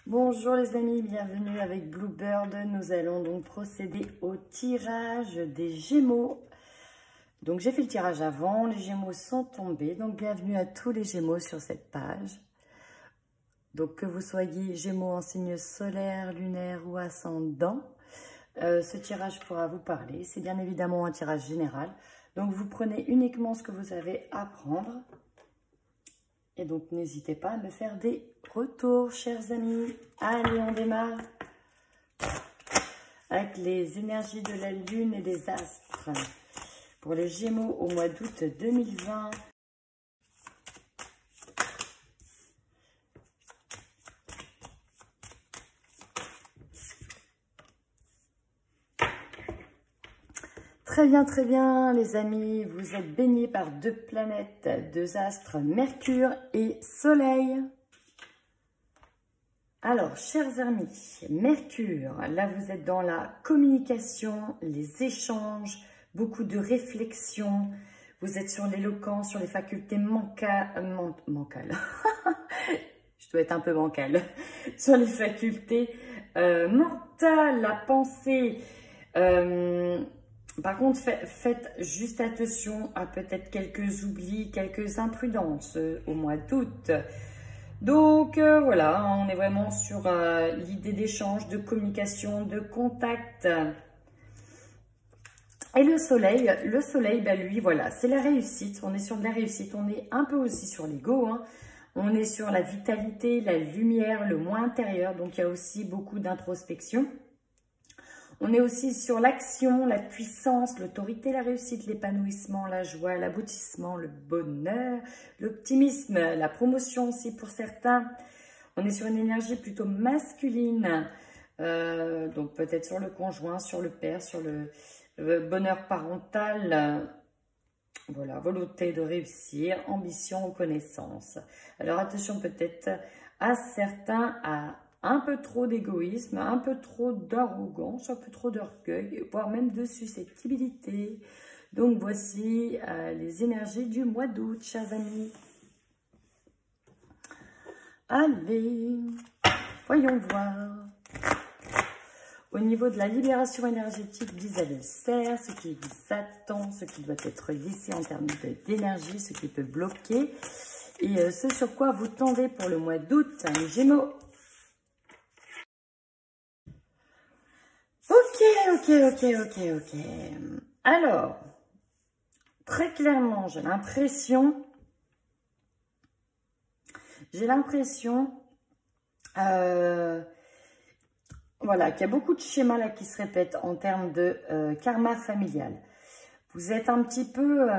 Bonjour les amis, bienvenue avec Bluebird. Nous allons donc procéder au tirage des Gémeaux. Donc j'ai fait le tirage avant, les Gémeaux sont tombés. Donc bienvenue à tous les Gémeaux sur cette page. Donc que vous soyez Gémeaux en signe solaire, lunaire ou ascendant, ce tirage pourra vous parler. C'est bien évidemment un tirage général. Donc vous prenez uniquement ce que vous avez à prendre. Et donc, n'hésitez pas à me faire des retours, chers amis. Allez, on démarre avec les énergies de la Lune et des astres. Pour les Gémeaux au mois d'août 2020. Très bien, les amis. Vous êtes baignés par deux planètes, deux astres, Mercure et Soleil. Alors, chers amis, Mercure, là vous êtes dans la communication, les échanges, beaucoup de réflexion. Vous êtes sur l'éloquence, sur les facultés mentales. Je dois être un peu bancale. Sur les facultés mentales, la pensée. Par contre, faites juste attention à peut-être quelques oublis, quelques imprudences au mois d'août. Donc voilà, on est vraiment sur l'idée d'échange, de communication, de contact. Et le soleil, bah, lui, voilà, c'est la réussite. On est sur de la réussite, on est un peu aussi sur l'ego, hein. On est sur la vitalité, la lumière, le moi intérieur. Donc il y a aussi beaucoup d'introspection. On est aussi sur l'action, la puissance, l'autorité, la réussite, l'épanouissement, la joie, l'aboutissement, le bonheur, l'optimisme, la promotion aussi pour certains. On est sur une énergie plutôt masculine, donc peut-être sur le conjoint, sur le père, sur le bonheur parental. Voilà, volonté de réussir, ambition, reconnaissance. Alors attention peut-être à certains à un peu trop d'égoïsme, un peu trop d'arrogance, un peu trop d'orgueil, voire même de susceptibilité. Donc voici les énergies du mois d'août, chers amis. Allez, voyons voir. Au niveau de la libération énergétique vis-à-vis du cerf, ce qui vous attend, ce qui doit être lissé en termes d'énergie, ce qui peut bloquer. Et ce sur quoi vous tendez pour le mois d'août, les Gémeaux. Ok. Alors, très clairement, j'ai l'impression, voilà, qu'il y a beaucoup de schémas là qui se répètent en termes de karma familial. Vous êtes un petit peu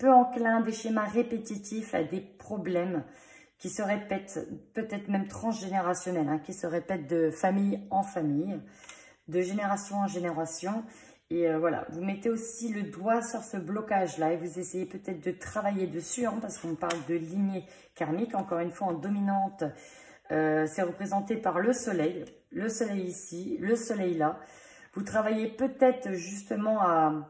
enclin, des schémas répétitifs à des problèmes qui se répètent, peut-être même transgénérationnels, hein, qui se répètent de famille en famille, de génération en génération. Et voilà, vous mettez aussi le doigt sur ce blocage-là et vous essayez peut-être de travailler dessus, hein, parce qu'on parle de lignée karmique, encore une fois en dominante. C'est représenté par le soleil ici, le soleil là. Vous travaillez peut-être justement à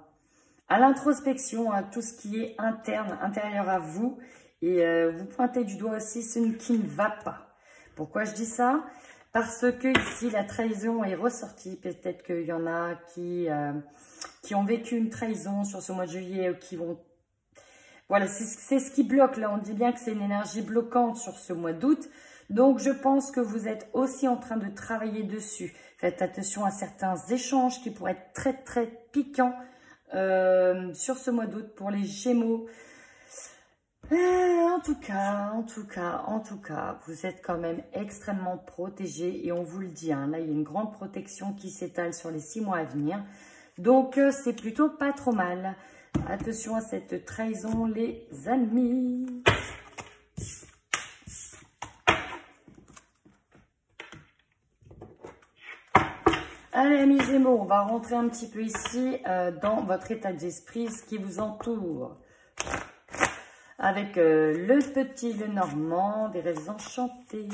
l'introspection, à tout ce qui est interne, intérieur à vous. Et vous pointez du doigt aussi ce qui ne va pas. Pourquoi je dis ça? Parce que ici, la trahison est ressortie. Peut-être qu'il y en a qui ont vécu une trahison sur ce mois de juillet, qui vont... Voilà, c'est ce qui bloque. Là, on dit bien que c'est une énergie bloquante sur ce mois d'août. Donc, je pense que vous êtes aussi en train de travailler dessus. Faites attention à certains échanges qui pourraient être très piquants sur ce mois d'août pour les Gémeaux. En tout cas, vous êtes quand même extrêmement protégés et on vous le dit, hein, là, il y a une grande protection qui s'étale sur les 6 mois à venir. Donc, c'est plutôt pas trop mal. Attention à cette trahison, les amis. Allez, amis Gémeaux, on va rentrer un petit peu ici dans votre état d'esprit, ce qui vous entoure. Avec le petit Lenormand, des rêves enchantés.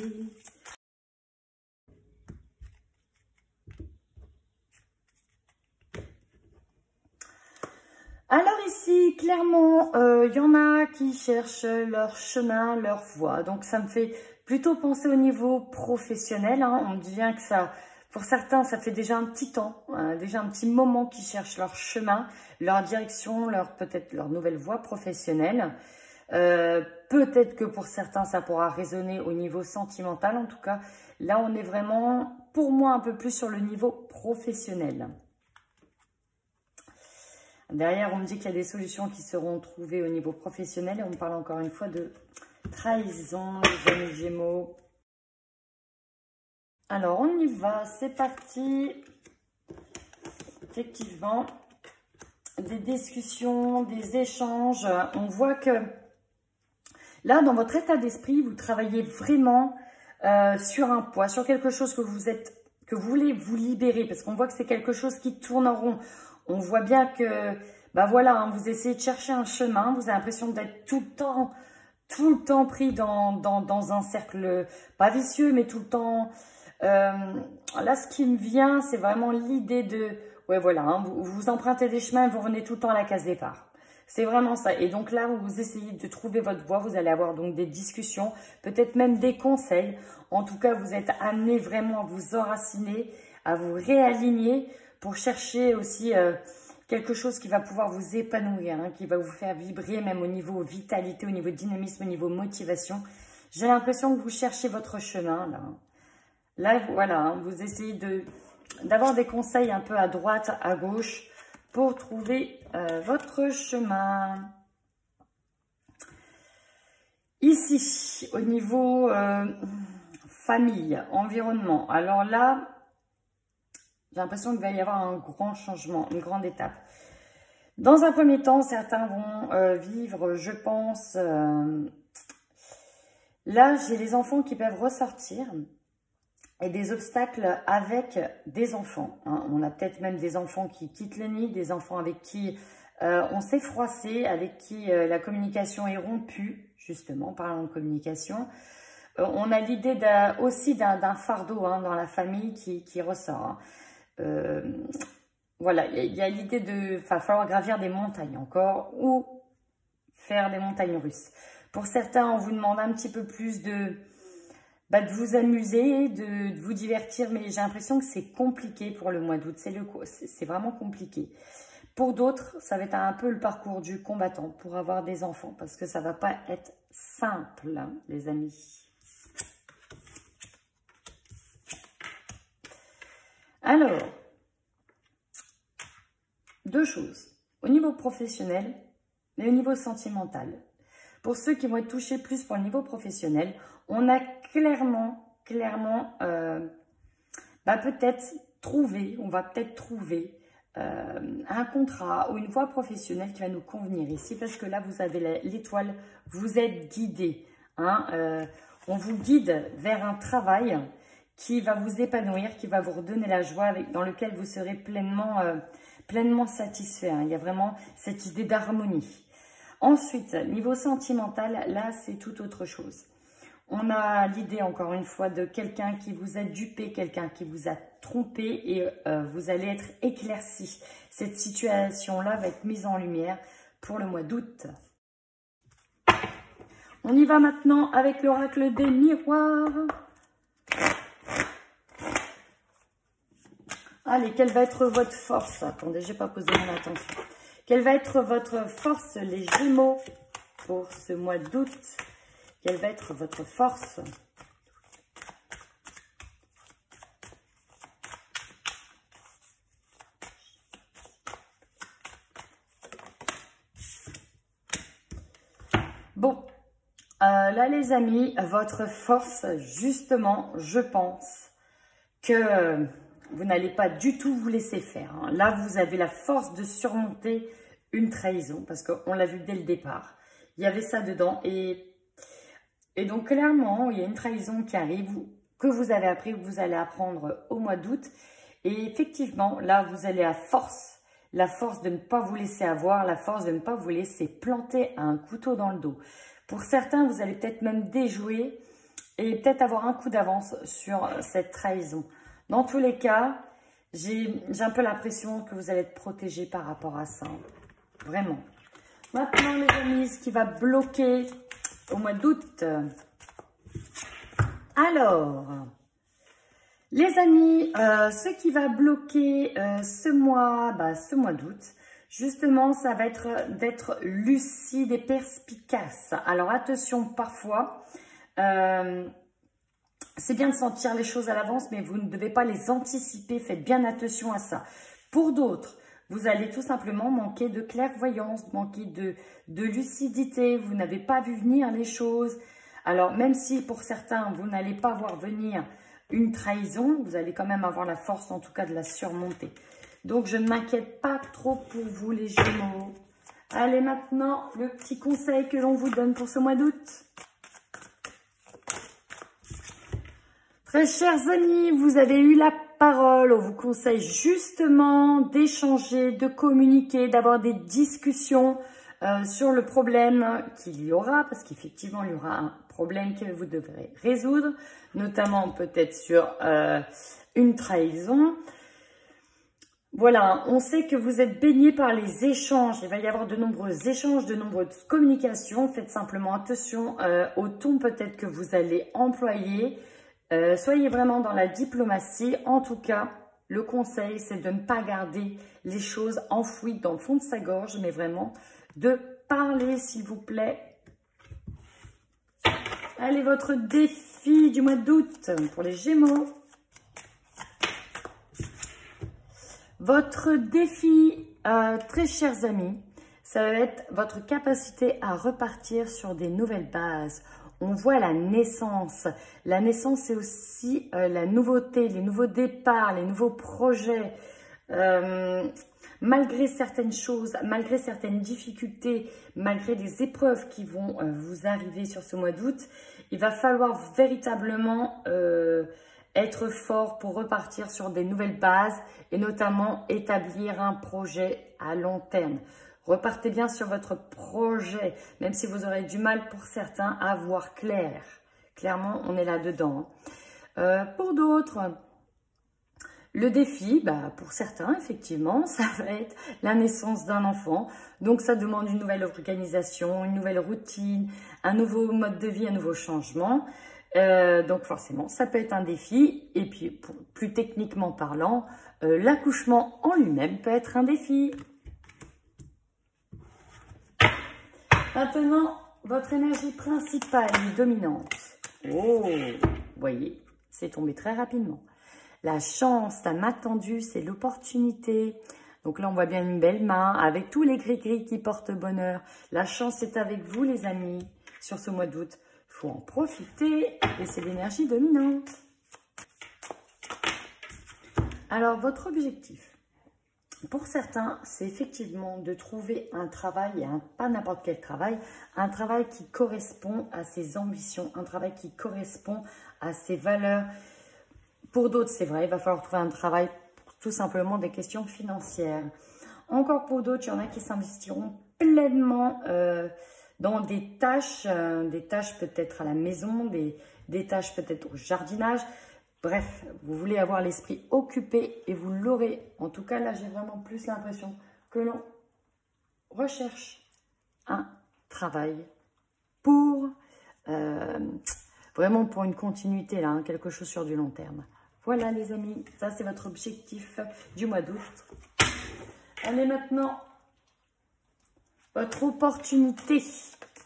Alors ici, clairement, il y en a qui cherchent leur chemin, leur voie. Donc ça me fait plutôt penser au niveau professionnel, hein. On me dit bien que ça, pour certains, ça fait déjà un petit temps, déjà un petit moment qu'ils cherchent leur chemin, leur direction, peut-être leur nouvelle voie professionnelle. Peut-être que pour certains, ça pourra résonner au niveau sentimental. En tout cas, là, on est vraiment, pour moi, un peu plus sur le niveau professionnel. Derrière, on me dit qu'il y a des solutions qui seront trouvées au niveau professionnel. Et on me parle encore une fois de trahison, les amis Gémeaux. Alors, on y va. C'est parti. Effectivement, des discussions, des échanges. On voit que là, dans votre état d'esprit, vous travaillez vraiment sur un poids, sur quelque chose que vous voulez vous libérer. Parce qu'on voit que c'est quelque chose qui tourne en rond. On voit bien que, bah voilà, hein, vous essayez de chercher un chemin. Vous avez l'impression d'être tout le temps pris dans un cercle, pas vicieux, mais tout le temps. Là, ce qui me vient, c'est vraiment l'idée de, ouais, voilà, hein, vous empruntez des chemins et vous revenez tout le temps à la case départ. C'est vraiment ça. Et donc là, vous essayez de trouver votre voie. Vous allez avoir donc des discussions, peut-être même des conseils. En tout cas, vous êtes amené vraiment à vous enraciner, à vous réaligner pour chercher aussi quelque chose qui va pouvoir vous épanouir, hein, qui va vous faire vibrer même au niveau vitalité, au niveau dynamisme, au niveau motivation. J'ai l'impression que vous cherchez votre chemin là. Là, voilà, hein, vous essayez d'avoir des conseils un peu à droite, à gauche pour trouver votre chemin. Ici, au niveau famille, environnement, alors là, j'ai l'impression qu'il va y avoir un grand changement, une grande étape. Dans un premier temps, certains vont vivre, je pense, là, j'ai les enfants qui peuvent ressortir et des obstacles avec des enfants. Hein. On a peut-être même des enfants qui quittent le nid, des enfants avec qui on s'est froissé, avec qui la communication est rompue, justement, parlant de communication. On a l'idée aussi d'un fardeau hein, dans la famille qui ressort. Hein. Voilà, il y a l'idée de, va falloir gravir des montagnes encore ou faire des montagnes russes. Pour certains, on vous demande un petit peu plus de vous amuser, de vous divertir, mais j'ai l'impression que c'est compliqué pour le mois d'août. C'est vraiment compliqué. Pour d'autres, ça va être un peu le parcours du combattant pour avoir des enfants, parce que ça ne va pas être simple, hein, les amis. Alors, deux choses, au niveau professionnel et au niveau sentimental. Pour ceux qui vont être touchés plus pour le niveau professionnel, on a clairement, peut-être trouvé, on va peut-être trouver un contrat ou une voie professionnelle qui va nous convenir ici, parce que là, vous avez l'étoile, vous êtes guidé. Hein, on vous guide vers un travail qui va vous épanouir, qui va vous redonner la joie, dans lequel vous serez pleinement satisfait. Hein. Il y a vraiment cette idée d'harmonie. Ensuite, niveau sentimental, là, c'est tout autre chose. On a l'idée, encore une fois, de quelqu'un qui vous a dupé, quelqu'un qui vous a trompé et vous allez être éclairci. Cette situation-là va être mise en lumière pour le mois d'août. On y va maintenant avec l'oracle des miroirs. Allez, quelle va être votre force? Attendez, j'ai pas posé mon attention. Quelle va être votre force, les Gémeaux, pour ce mois d'août? Quelle va être votre force? Bon, là les amis, votre force, justement, je pense que vous n'allez pas du tout vous laisser faire. Hein. Là, vous avez la force de surmonter une trahison, parce qu'on l'a vu dès le départ. Il y avait ça dedans, et donc clairement, il y a une trahison qui arrive, que vous avez appris, que vous allez apprendre au mois d'août. Et effectivement, là, vous allez à force, la force de ne pas vous laisser avoir, la force de ne pas vous laisser planter un couteau dans le dos. Pour certains, vous allez peut-être même déjouer et peut-être avoir un coup d'avance sur cette trahison. Dans tous les cas, j'ai un peu l'impression que vous allez être protégé par rapport à ça. vraiment. Maintenant, les amis, ce qui va bloquer au mois d'août. Alors, les amis, ce qui va bloquer ce mois d'août, justement, ça va être d'être lucide et perspicace. Alors, attention, parfois, c'est bien de sentir les choses à l'avance, mais vous ne devez pas les anticiper. Faites bien attention à ça. Pour d'autres, vous allez tout simplement manquer de clairvoyance, manquer de lucidité. Vous n'avez pas vu venir les choses. Alors, même si pour certains, vous n'allez pas voir venir une trahison, vous allez quand même avoir la force, en tout cas, de la surmonter. Donc, je ne m'inquiète pas trop pour vous, les Gémeaux. Allez, maintenant, le petit conseil que l'on vous donne pour ce mois d'août. Très chers amis, vous avez eu la parole. On vous conseille justement d'échanger, de communiquer, d'avoir des discussions sur le problème qu'il y aura, parce qu'effectivement, il y aura un problème que vous devrez résoudre, notamment peut-être sur une trahison. Voilà, on sait que vous êtes baigné par les échanges. Il va y avoir de nombreux échanges, de nombreuses communications. Faites simplement attention au ton peut-être que vous allez employer. Soyez vraiment dans la diplomatie. En tout cas, le conseil, c'est de ne pas garder les choses enfouies dans le fond de sa gorge, mais vraiment de parler, s'il vous plaît. Allez, votre défi du mois d'août pour les Gémeaux. Votre défi, très chers amis, ça va être votre capacité à repartir sur des nouvelles bases. On voit la naissance. La naissance, c'est aussi la nouveauté, les nouveaux départs, les nouveaux projets. Malgré certaines choses, malgré certaines difficultés, malgré les épreuves qui vont vous arriver sur ce mois d'août, il va falloir véritablement être fort pour repartir sur des nouvelles bases et notamment établir un projet à long terme. Repartez bien sur votre projet, même si vous aurez du mal pour certains à voir clair. Clairement, on est là-dedans. Pour d'autres, le défi, pour certains, effectivement, ça va être la naissance d'un enfant. Donc, ça demande une nouvelle organisation, une nouvelle routine, un nouveau mode de vie, un nouveau changement. Donc, forcément, ça peut être un défi. Et puis, plus techniquement parlant, l'accouchement en lui-même peut être un défi. Maintenant, votre énergie principale et dominante. Oh, vous voyez, c'est tombé très rapidement. La chance, la main tendue, c'est l'opportunité. Donc là, on voit bien une belle main avec tous les gris-gris qui portent bonheur. La chance est avec vous, les amis, sur ce mois d'août. Il faut en profiter et c'est l'énergie dominante. Alors, votre objectif. Pour certains, c'est effectivement de trouver un travail, et pas n'importe quel travail, un travail qui correspond à ses ambitions, un travail qui correspond à ses valeurs. Pour d'autres, c'est vrai, il va falloir trouver un travail pour tout simplement des questions financières. Encore pour d'autres, il y en a qui s'investiront pleinement dans des tâches peut-être à la maison, des tâches peut-être au jardinage. Bref, vous voulez avoir l'esprit occupé et vous l'aurez. En tout cas, là, j'ai vraiment plus l'impression que l'on recherche un travail pour, vraiment pour une continuité, là, quelque chose sur du long terme. Voilà, les amis, ça, c'est votre objectif du mois d'août. Allez, maintenant, votre opportunité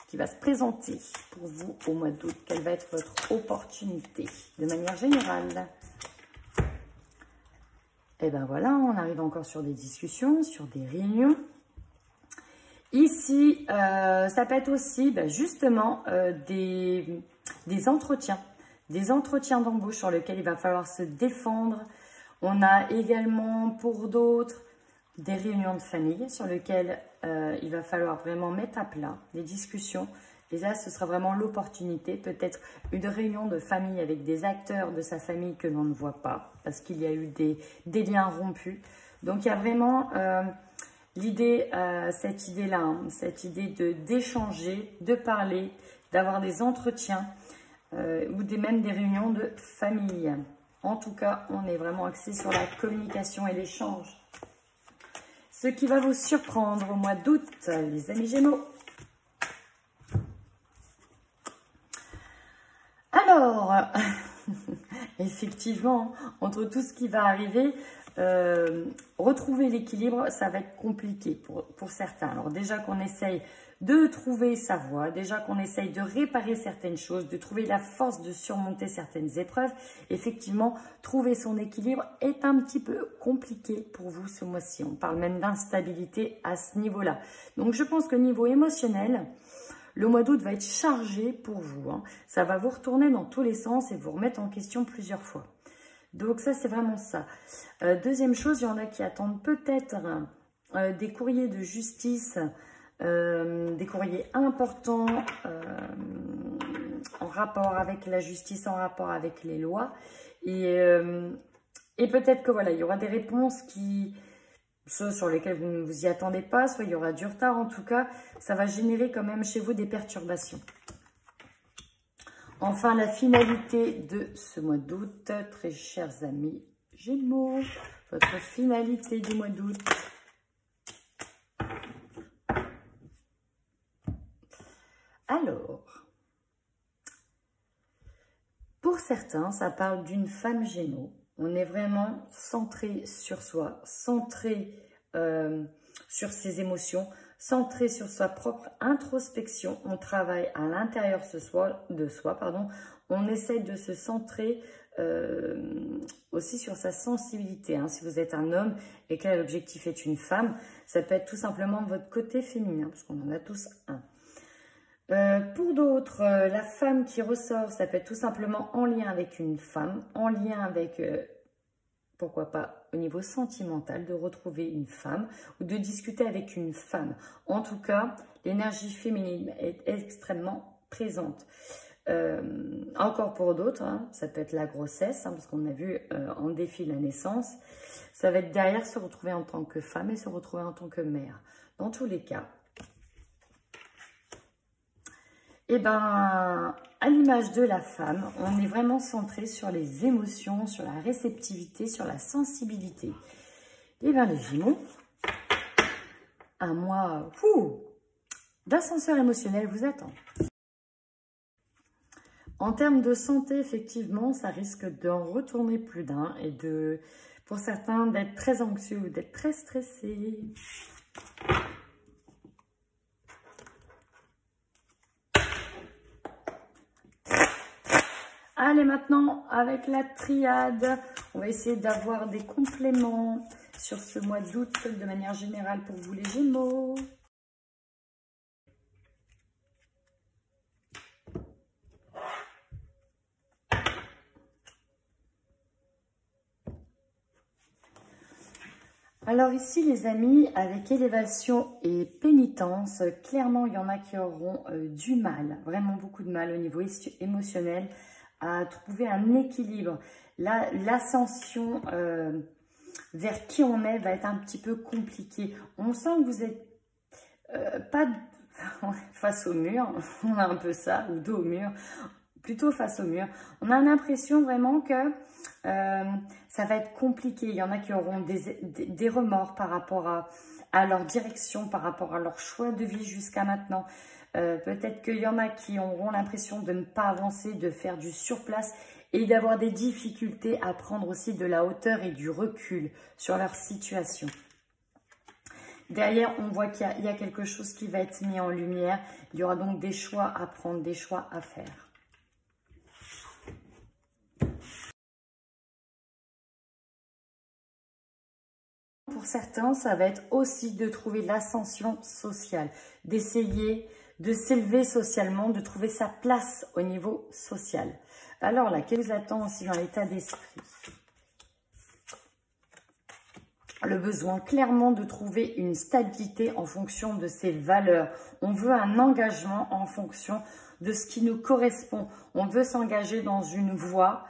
qui va se présenter pour vous au mois d'août. Quelle va être votre opportunité de manière générale? Et ben voilà, on arrive encore sur des discussions, sur des réunions. Ici, ça peut être aussi justement des entretiens. Des entretiens d'embauche sur lesquels il va falloir se défendre. On a également pour d'autres des réunions de famille sur lesquelles il va falloir vraiment mettre à plat des discussions. Et là, ce sera vraiment l'opportunité, peut-être une réunion de famille avec des acteurs de sa famille que l'on ne voit pas, parce qu'il y a eu des liens rompus. Donc, il y a vraiment l'idée, cette idée-là, cette idée d'échanger, de parler, d'avoir des entretiens ou même des réunions de famille. En tout cas, on est vraiment axé sur la communication et l'échange. ce qui va vous surprendre au mois d'août, les amis Gémeaux. Alors, effectivement, entre tout ce qui va arriver, retrouver l'équilibre, ça va être compliqué pour certains. Alors déjà qu'on essaye de trouver sa voie, déjà qu'on essaye de réparer certaines choses, de trouver la force de surmonter certaines épreuves, effectivement, trouver son équilibre est un petit peu compliqué pour vous ce mois-ci. On parle même d'instabilité à ce niveau-là. Donc je pense que niveau émotionnel, le mois d'août va être chargé pour vous. Hein. Ça va vous retourner dans tous les sens et vous remettre en question plusieurs fois. Donc ça, c'est vraiment ça. Deuxième chose, il y en a qui attendent peut-être des courriers de justice, des courriers importants en rapport avec la justice, en rapport avec les lois. Et peut-être que voilà, il y aura des réponses soit sur lesquelles vous ne vous y attendez pas, soit il y aura du retard. En tout cas, ça va générer quand même chez vous des perturbations. Enfin, la finalité de ce mois d'août, très chers amis Gémeaux, votre finalité du mois d'août. Alors, pour certains, ça parle d'une femme Gémeaux. On est vraiment centré sur soi, centré sur ses émotions, centré sur sa propre introspection. On travaille à l'intérieur de soi. On essaie de se centrer aussi sur sa sensibilité. Hein. Si vous êtes un homme et que l'objectif est une femme, ça peut être tout simplement votre côté féminin, parce qu'on en a tous un. Pour d'autres, la femme qui ressort, ça peut être tout simplement en lien avec une femme, en lien avec, pourquoi pas, au niveau sentimental, de retrouver une femme ou de discuter avec une femme. En tout cas, l'énergie féminine est extrêmement présente. Encore pour d'autres, hein, ça peut être la grossesse, hein, parce qu'on a vu en défi la naissance. Ça va être derrière se retrouver en tant que femme et se retrouver en tant que mère. Dans tous les cas, et bien, à l'image de la femme, on est vraiment centré sur les émotions, sur la réceptivité, sur la sensibilité. Et bien, les Gémeaux, un mois d'ascenseur émotionnel vous attend. En termes de santé, effectivement, ça risque d'en retourner plus d'un et pour certains, d'être très anxieux ou d'être très stressé. Allez, maintenant, avec la triade, on va essayer d'avoir des compléments sur ce mois d'août de manière générale pour vous les Gémeaux. Alors ici, les amis, avec élévation et pénitence, clairement, il y en a qui auront du mal, vraiment beaucoup de mal au niveau émotionnel, à trouver un équilibre. Là, l'ascension vers qui on est va être un petit peu compliquée. On sent que vous n'êtes pas face au mur, on a un peu ça, ou dos au mur, plutôt face au mur. On a l'impression vraiment que ça va être compliqué. Il y en a qui auront des remords par rapport à leur direction, par rapport à leur choix de vie jusqu'à maintenant. Peut-être qu'il y en a qui auront l'impression de ne pas avancer, de faire du surplace et d'avoir des difficultés à prendre aussi de la hauteur et du recul sur leur situation. Derrière, on voit qu'il y a quelque chose qui va être mis en lumière. Il y aura donc des choix à prendre, des choix à faire. Pour certains, ça va être aussi de trouver l'ascension sociale, d'essayer de s'élever socialement, de trouver sa place au niveau social. Alors là, qu'est-ce qui vous attend aussi dans l'état d'esprit? Le besoin clairement de trouver une stabilité en fonction de ses valeurs. On veut un engagement en fonction de ce qui nous correspond. On veut s'engager dans une voie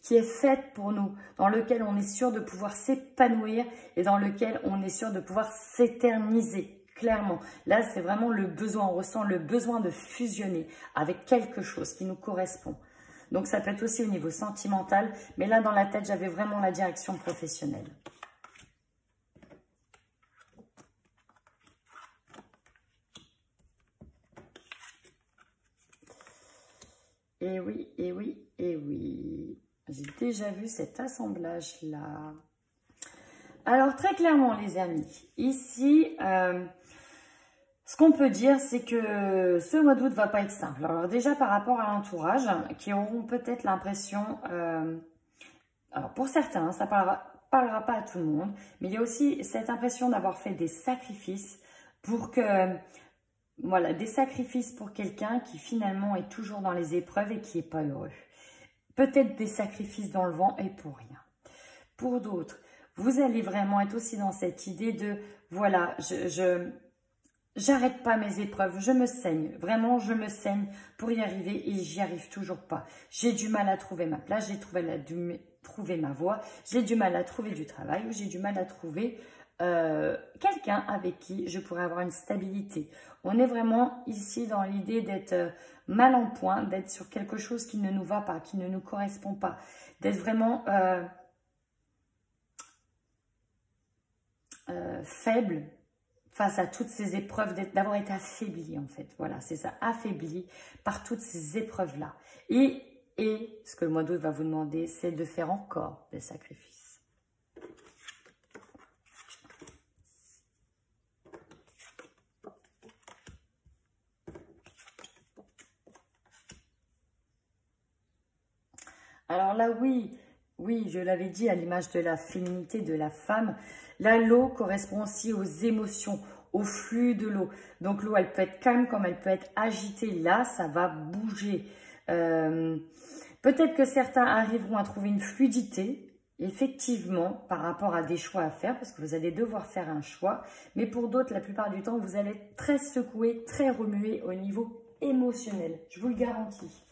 qui est faite pour nous, dans lequel on est sûr de pouvoir s'épanouir et dans lequel on est sûr de pouvoir s'éterniser. Clairement, là, c'est vraiment le besoin. On ressent le besoin de fusionner avec quelque chose qui nous correspond. Donc, ça peut être aussi au niveau sentimental. Mais là, dans la tête, j'avais vraiment la direction professionnelle. et oui, et oui, et oui. J'ai déjà vu cet assemblage-là. Alors, très clairement, les amis, ici, ce qu'on peut dire, c'est que ce mois d'août va pas être simple. Alors, déjà, par rapport à l'entourage, qui auront peut-être l'impression... alors, pour certains, ça parlera pas à tout le monde, mais il y a aussi cette impression d'avoir fait des sacrifices pour que... Voilà, des sacrifices pour quelqu'un qui finalement est toujours dans les épreuves et qui n'est pas heureux. Peut-être des sacrifices dans le vent et pour rien. Pour d'autres, vous allez vraiment être aussi dans cette idée de, voilà, j'arrête pas mes épreuves, je me saigne, vraiment je me saigne pour y arriver et j'y arrive toujours pas. J'ai du mal à trouver ma place, j'ai trouvé ma voie, j'ai du mal à trouver du travail ou j'ai du mal à trouver quelqu'un avec qui je pourrais avoir une stabilité. On est vraiment ici dans l'idée d'être mal en point, d'être sur quelque chose qui ne nous va pas, qui ne nous correspond pas, d'être vraiment faible face à toutes ces épreuves, d'avoir été affaibli en fait. Voilà, c'est ça, affaibli par toutes ces épreuves-là. Et ce que le mois d'août va vous demander, c'est de faire encore des sacrifices. Alors là, oui, je l'avais dit à l'image de la féminité de la femme, là, l'eau correspond aussi aux émotions, au flux de l'eau. Donc l'eau, elle peut être calme comme elle peut être agitée. Là, ça va bouger. Peut-être que certains arriveront à trouver une fluidité, effectivement, par rapport à des choix à faire, parce que vous allez devoir faire un choix. Mais pour d'autres, la plupart du temps, vous allez être très secoué, très remué au niveau émotionnel. Je vous le garantis.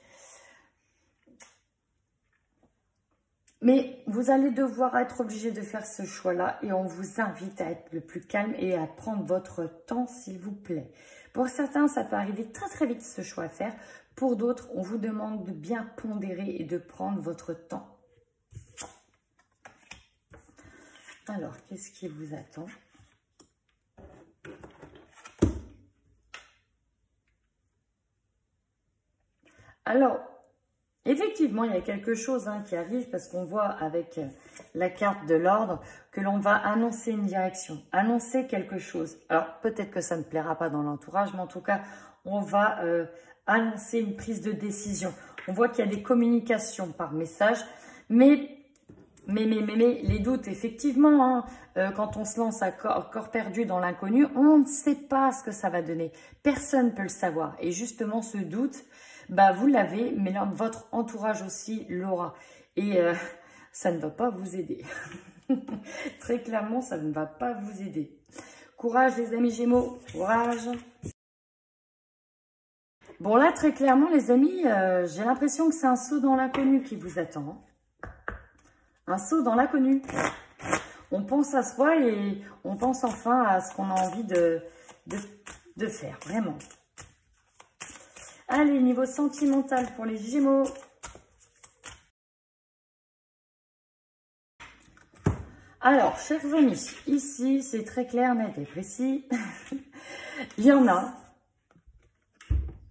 Mais vous allez devoir être obligé de faire ce choix-là et on vous invite à être le plus calme et à prendre votre temps, s'il vous plaît. Pour certains, ça peut arriver très très vite ce choix à faire. Pour d'autres, on vous demande de bien pondérer et de prendre votre temps. Alors, qu'est-ce qui vous attend ? Alors, effectivement, il y a quelque chose qui arrive parce qu'on voit avec la carte de l'ordre que l'on va annoncer une direction, annoncer quelque chose. Alors, peut-être que ça ne plaira pas dans l'entourage, mais en tout cas, on va annoncer une prise de décision. On voit qu'il y a des communications par message, mais les doutes, effectivement, quand on se lance à corps perdu dans l'inconnu, on ne sait pas ce que ça va donner. Personne ne peut le savoir. Et justement, ce doute... vous l'avez, mais là, votre entourage aussi l'aura. Et ça ne va pas vous aider. Très clairement, ça ne va pas vous aider. Courage, les amis Gémeaux. Courage. Bon, là, très clairement, les amis, j'ai l'impression que c'est un saut dans l'inconnu qui vous attend. Un saut dans l'inconnu. On pense à soi et on pense enfin à ce qu'on a envie de faire, vraiment. Allez, niveau sentimental pour les Gémeaux. Alors, chers amis, ici, c'est très clair, net et précis. Il y en a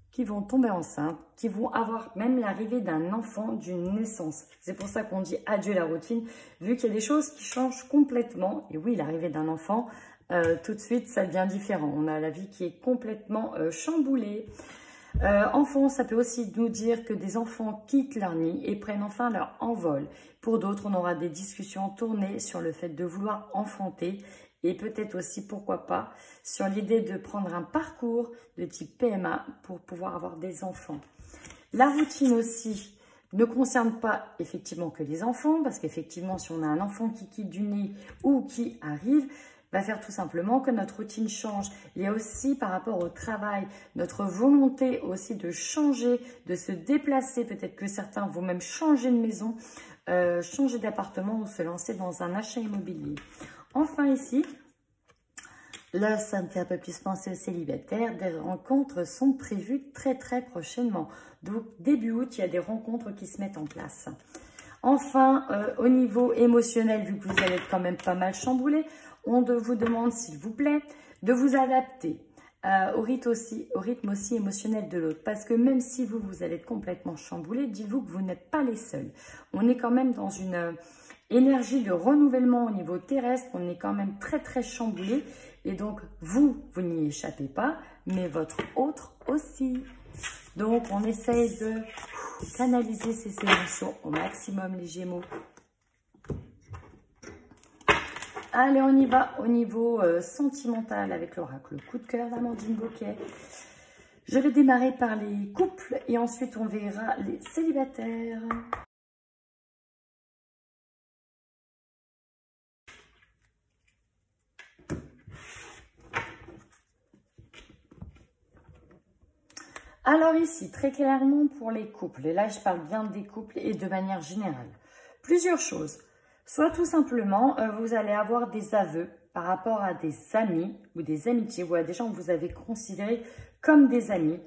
qui vont tomber enceintes, qui vont avoir même l'arrivée d'un enfant d'une naissance. C'est pour ça qu'on dit adieu la routine, vu qu'il y a des choses qui changent complètement. Et oui, l'arrivée d'un enfant, tout de suite, ça devient différent. On a la vie qui est complètement chamboulée. Enfants, ça peut aussi nous dire que des enfants quittent leur nid et prennent enfin leur envol. Pour d'autres, on aura des discussions tournées sur le fait de vouloir enfanter et peut-être aussi, pourquoi pas, sur l'idée de prendre un parcours de type PMA pour pouvoir avoir des enfants. La routine aussi ne concerne pas effectivement que les enfants, parce qu'effectivement, si on a un enfant qui quitte du nid ou qui arrive, va faire tout simplement que notre routine change. Il y a aussi par rapport au travail, notre volonté aussi de changer, de se déplacer. Peut-être que certains vont même changer de maison, changer d'appartement ou se lancer dans un achat immobilier. Enfin ici, là ça me fait un peu plus penser aux célibataires. Des rencontres sont prévues très très prochainement. Donc début août, il y a des rencontres qui se mettent en place. Enfin, au niveau émotionnel, vu que vous allez être quand même pas mal chamboulé, on vous demande, s'il vous plaît, de vous adapter au rythme aussi émotionnel de l'autre. Parce que même si vous allez être complètement chamboulé, dites-vous que vous n'êtes pas les seuls. On est quand même dans une énergie de renouvellement au niveau terrestre. On est quand même très très chamboulé. Et donc, vous n'y échappez pas, mais votre autre aussi. Donc, on essaye de canaliser ces émotions au maximum, les Gémeaux. Allez, on y va au niveau sentimental avec l'oracle coup de cœur d'Amandine Bocquet. Je vais démarrer par les couples et ensuite on verra les célibataires. Alors ici, très clairement pour les couples, et là je parle bien des couples et de manière générale, plusieurs choses. Soit tout simplement, vous allez avoir des aveux par rapport à des amis ou des amitiés ou à des gens que vous avez considérés comme des amis.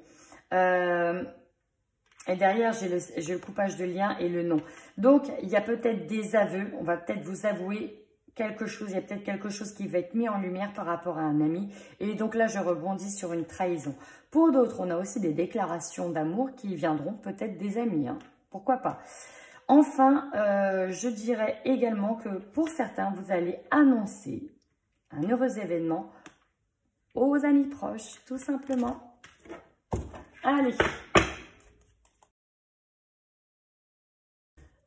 Et derrière, j'ai le coupage de lien et le nom. Donc, il y a peut-être des aveux. On va peut-être vous avouer quelque chose. Il y a peut-être quelque chose qui va être mis en lumière par rapport à un ami. Et donc là, je rebondis sur une trahison. Pour d'autres, on a aussi des déclarations d'amour qui viendront peut-être des amis. Hein. Pourquoi pas? Enfin, je dirais également que pour certains, vous allez annoncer un heureux événement aux amis proches, tout simplement. Allez.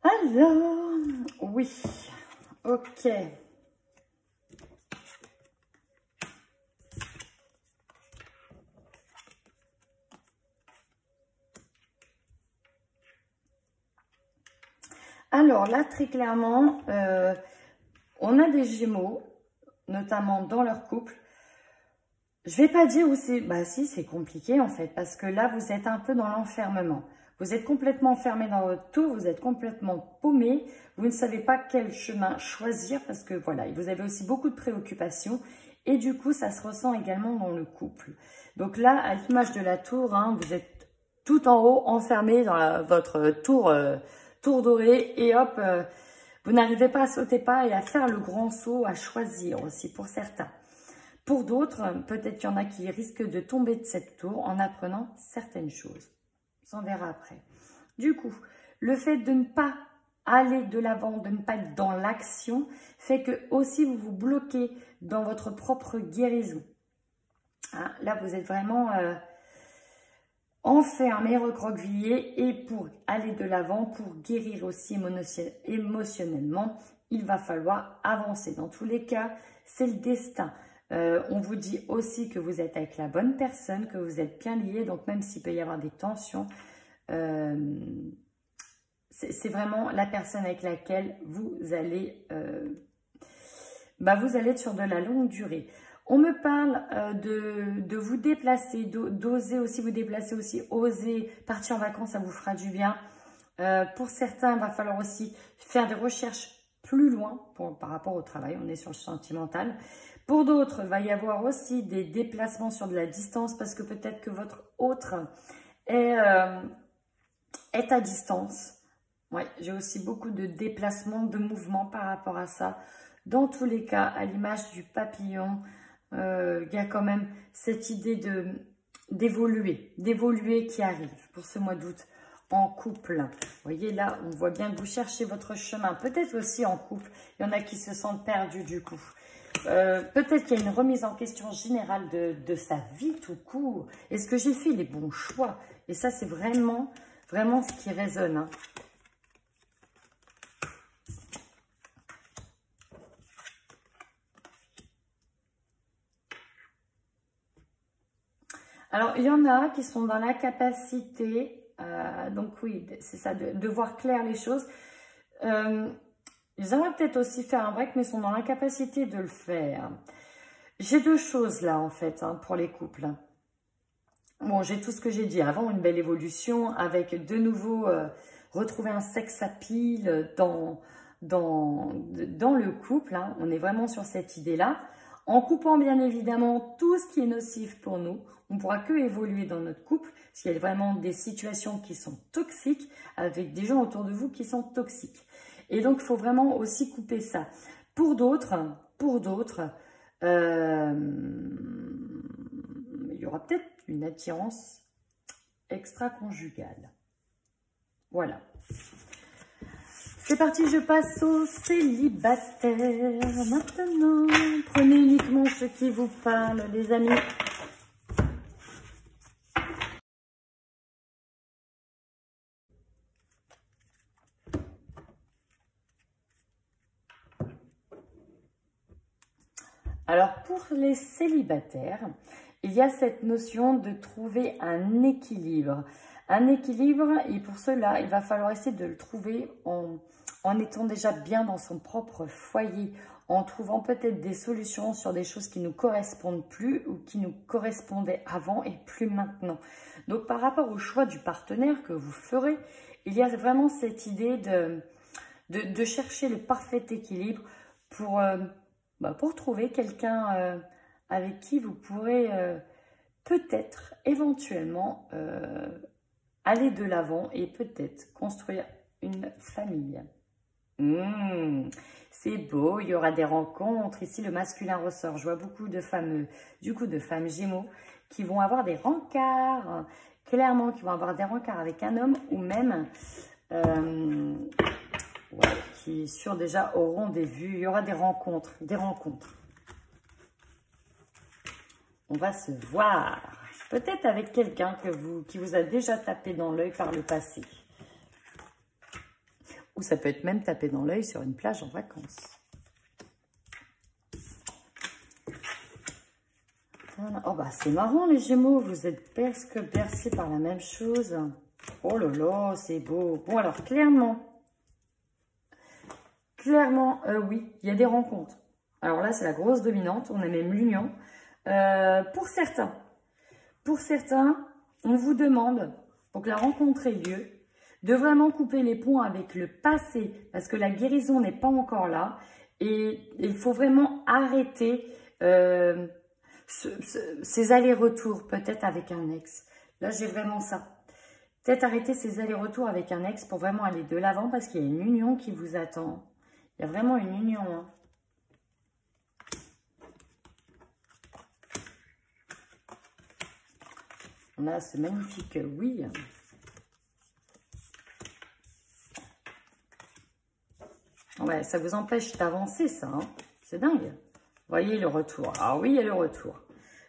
Alors, oui, ok. Alors là, très clairement, on a des Gémeaux, notamment dans leur couple. Je vais pas dire où c'est... Bah si, c'est compliqué en fait, parce que là, vous êtes un peu dans l'enfermement. Vous êtes complètement enfermé dans votre tour, vous êtes complètement paumé. Vous ne savez pas quel chemin choisir, parce que voilà, vous avez aussi beaucoup de préoccupations. Et du coup, ça se ressent également dans le couple. Donc là, à l'image de la tour, hein, vous êtes tout en haut, enfermé dans votre tour... tour doré et hop, vous n'arrivez pas à sauter pas et à faire le grand saut, à choisir aussi pour certains. Pour d'autres, peut-être qu'il y en a qui risquent de tomber de cette tour en apprenant certaines choses. On verra après. Du coup, le fait de ne pas aller de l'avant, de ne pas être dans l'action, fait que aussi vous vous bloquez dans votre propre guérison. Hein, là, vous êtes vraiment... enfermé, recroquevillé, et pour aller de l'avant, pour guérir aussi émotionnellement, il va falloir avancer. Dans tous les cas, c'est le destin. On vous dit aussi que vous êtes avec la bonne personne, que vous êtes bien liés, donc même s'il peut y avoir des tensions, c'est vraiment la personne avec laquelle vous allez être sur de la longue durée. On me parle de vous déplacer, d'oser aussi vous déplacer, aussi oser partir en vacances, ça vous fera du bien. Pour certains, il va falloir aussi faire des recherches plus loin par rapport au travail, on est sur le sentimental. Pour d'autres, il va y avoir aussi des déplacements sur de la distance parce que peut-être que votre autre est à distance. Ouais, j'ai aussi beaucoup de déplacements, de mouvements par rapport à ça. Dans tous les cas, à l'image du papillon, il y a quand même cette idée d'évoluer qui arrive pour ce mois d'août en couple. Vous voyez là, on voit bien que vous cherchez votre chemin, peut-être aussi en couple. Il y en a qui se sentent perdus du coup. Peut-être qu'il y a une remise en question générale de sa vie tout court. Est-ce que j'ai fait les bons choix? Et ça, c'est vraiment, vraiment ce qui résonne. Hein. Alors, il y en a qui sont dans la capacité, donc oui, c'est ça, de voir clair les choses. Ils aimeraient peut-être aussi faire un break, mais sont dans l'incapacité de le faire. J'ai deux choses là, en fait, hein, pour les couples. Bon, j'ai tout ce que j'ai dit avant, une belle évolution, avec de nouveau retrouver un sex appeal dans le couple. Hein. On est vraiment sur cette idée-là. En coupant bien évidemment tout ce qui est nocif pour nous, on ne pourra que évoluer dans notre couple, parce qu'il y a vraiment des situations qui sont toxiques, avec des gens autour de vous qui sont toxiques. Et donc, il faut vraiment aussi couper ça. Pour d'autres, il y aura peut-être une attirance extra-conjugale. Voilà. C'est parti, je passe aux célibataires. Maintenant, prenez uniquement ce qui vous parle, les amis. Alors, pour les célibataires, il y a cette notion de trouver un équilibre. Un équilibre, et pour cela, il va falloir essayer de le trouver en étant déjà bien dans son propre foyer, en trouvant peut-être des solutions sur des choses qui ne nous correspondent plus ou qui nous correspondaient avant et plus maintenant. Donc, par rapport au choix du partenaire que vous ferez, il y a vraiment cette idée de chercher le parfait équilibre pour trouver quelqu'un avec qui vous pourrez peut-être, éventuellement, aller de l'avant et peut-être construire une famille. C'est beau, il y aura des rencontres. Ici, le masculin ressort. Je vois beaucoup de femmes, de femmes gémeaux qui vont avoir des rencarts, clairement, qui vont avoir des rencarts avec un homme ou même qui sur déjà au rendez-vous. Il y aura des rencontres, On va se voir. Peut-être avec quelqu'un qui vous a déjà tapé dans l'œil par le passé. Ou ça peut être même tapé dans l'œil sur une plage en vacances. Voilà. Oh bah c'est marrant les Gémeaux, vous êtes presque bercés par la même chose. Oh là là, c'est beau. Bon alors clairement, oui, il y a des rencontres. Alors là c'est la grosse dominante, on a même l'union. Pour certains, on vous demande, pour que la rencontre ait lieu, de vraiment couper les ponts avec le passé, parce que la guérison n'est pas encore là, et il faut vraiment arrêter ces allers-retours, peut-être avec un ex. Là, j'ai vraiment ça. Peut-être arrêter ces allers-retours avec un ex pour vraiment aller de l'avant, parce qu'il y a une union qui vous attend. Il y a vraiment une union, hein. On a ce magnifique oui. Ouais, ça vous empêche d'avancer, ça. Hein, c'est dingue. Voyez le retour. Ah oui, il y a le retour.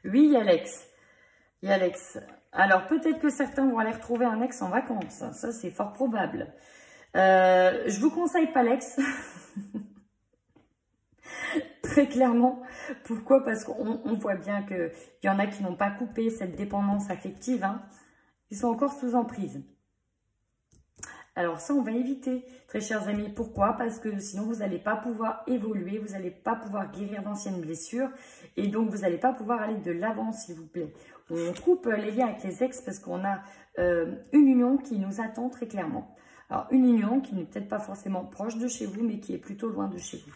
Oui, il y a l'ex. Il y a l'ex. Alors, peut-être que certains vont aller retrouver un ex en vacances. Ça, c'est fort probable. Je vous conseille pas l'ex. Très clairement. Pourquoi? Parce qu'on voit bien qu'il y en a qui n'ont pas coupé cette dépendance affective. Hein. Ils sont encore sous emprise. Alors ça, on va éviter, très chers amis. Pourquoi? Parce que sinon, vous n'allez pas pouvoir évoluer, vous n'allez pas pouvoir guérir d'anciennes blessures et donc, vous n'allez pas pouvoir aller de l'avant, s'il vous plaît. On coupe les liens avec les ex parce qu'on a une union qui nous attend très clairement. Alors, une union qui n'est peut-être pas forcément proche de chez vous, mais qui est plutôt loin de chez vous.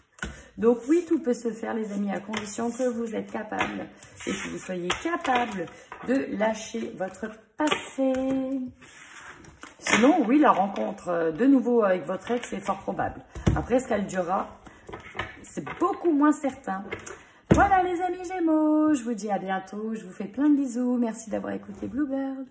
Donc oui, tout peut se faire, les amis, à condition que vous êtes capable et que vous soyez capable de lâcher votre passé. Sinon, oui, la rencontre de nouveau avec votre ex est fort probable. Après, est-ce qu'elle durera? C'est beaucoup moins certain. Voilà les amis Gémeaux, je vous dis à bientôt. Je vous fais plein de bisous. Merci d'avoir écouté Bluebird.